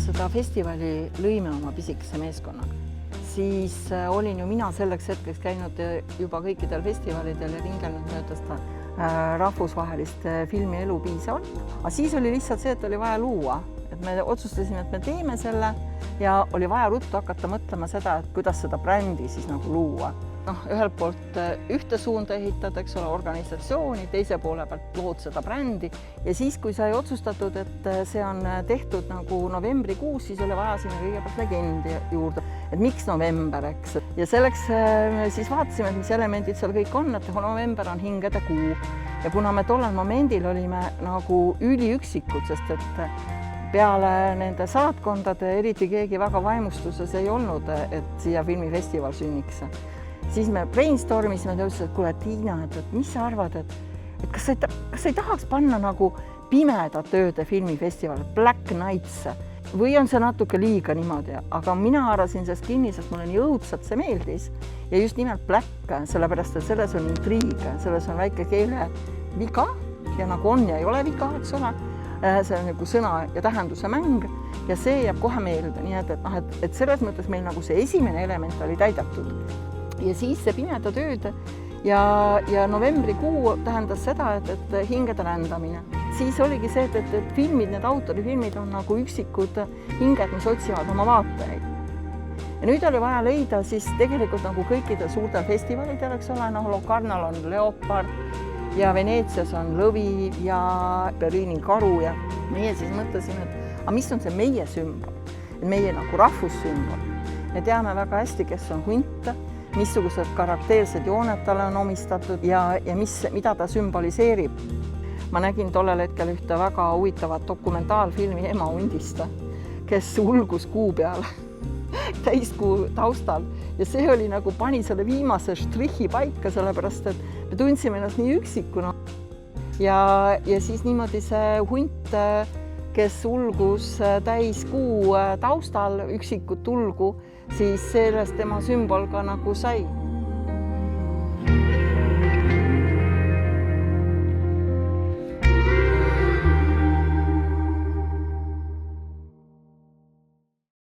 seda festivali lõime oma pisikese meeskonnaga, siis olin ju mina selleks hetkeks käinud juba kõikidel festivalidel ja ringelnud mööda seda rahvusvahelist filmi elu piisavalt. Aga siis oli lihtsalt see, et oli vaja luua. Et me otsustasime, et me teeme selle ja oli vaja ruttu hakata mõtlema seda, et kuidas seda brändi siis nagu luua. Ühelt poolt ühte suunda ehitada, eks ole, organisatsiooni, teise poole pealt lood seda brändi ja siis, kui sai otsustatud, et see on tehtud nagu novembrikuus, siis oli vaja sinna kõigepealt legendi juurde, et miks november, eks. Ja selleks siis vaatasime, et mis elemendid seal kõik on, et november on hingede kuu ja kuna me tollel momendil olime nagu üliüksikud, sest et peale nende saatkondade eriti keegi väga vaimustuses ei olnud, et siia filmifestival sünniks. Siis me brainstormisime ja ütlesid, et kuule, Tiina, et mis sa arvad, et kas sa ei tahaks panna nagu pimedad ööde filmifestival, Black Nights, või on see natuke liiga niimoodi, aga mina arvasin sellest kinni, sest mulle nii õudselt see meeldis ja just nimelt Black, sellepärast, et selles on intriig, selles on väike keele viga ja nagu on ja ei ole viga, eks ole. See on nagu sõna ja tähenduse mäng ja see jääb kohe meelde, nii et selles mõttes meil nagu see esimene element oli täidetud. Ja siis see pimedad ööd ja novembrikuu tähendas seda, et hingede rändamine. Siis oligi see, et filmid, need autorifilmid on nagu üksikud hinged, mis otsivad oma vaatajaid. Ja nüüd oli vaja leida siis tegelikult nagu kõikidel suurtel festivalidel, eks ole, Locarnal on Leopard ja Veneetsias on lõvi ja Berliini karu ja meie siis mõtlesime, et mis on see meie sümbol, meie nagu rahvussümbol. Me teame väga hästi, kes on hunt, missugused karakteersed jooned talle on omistatud ja mida ta sümboliseerib. Ma nägin tollel hetkel ühte väga huvitavat dokumentaalfilmi ema hundist, kes ulgus kuu peale täiskuu taustal ja see oli nagu pani selle viimase štrihi paika, sellepärast et me tundsime ennast nii üksikuna. Ja siis niimoodi see hunt, kes ulgus täiskuu taustal üksikut ulgu, siis sellest tema sümbol ka nagu sai.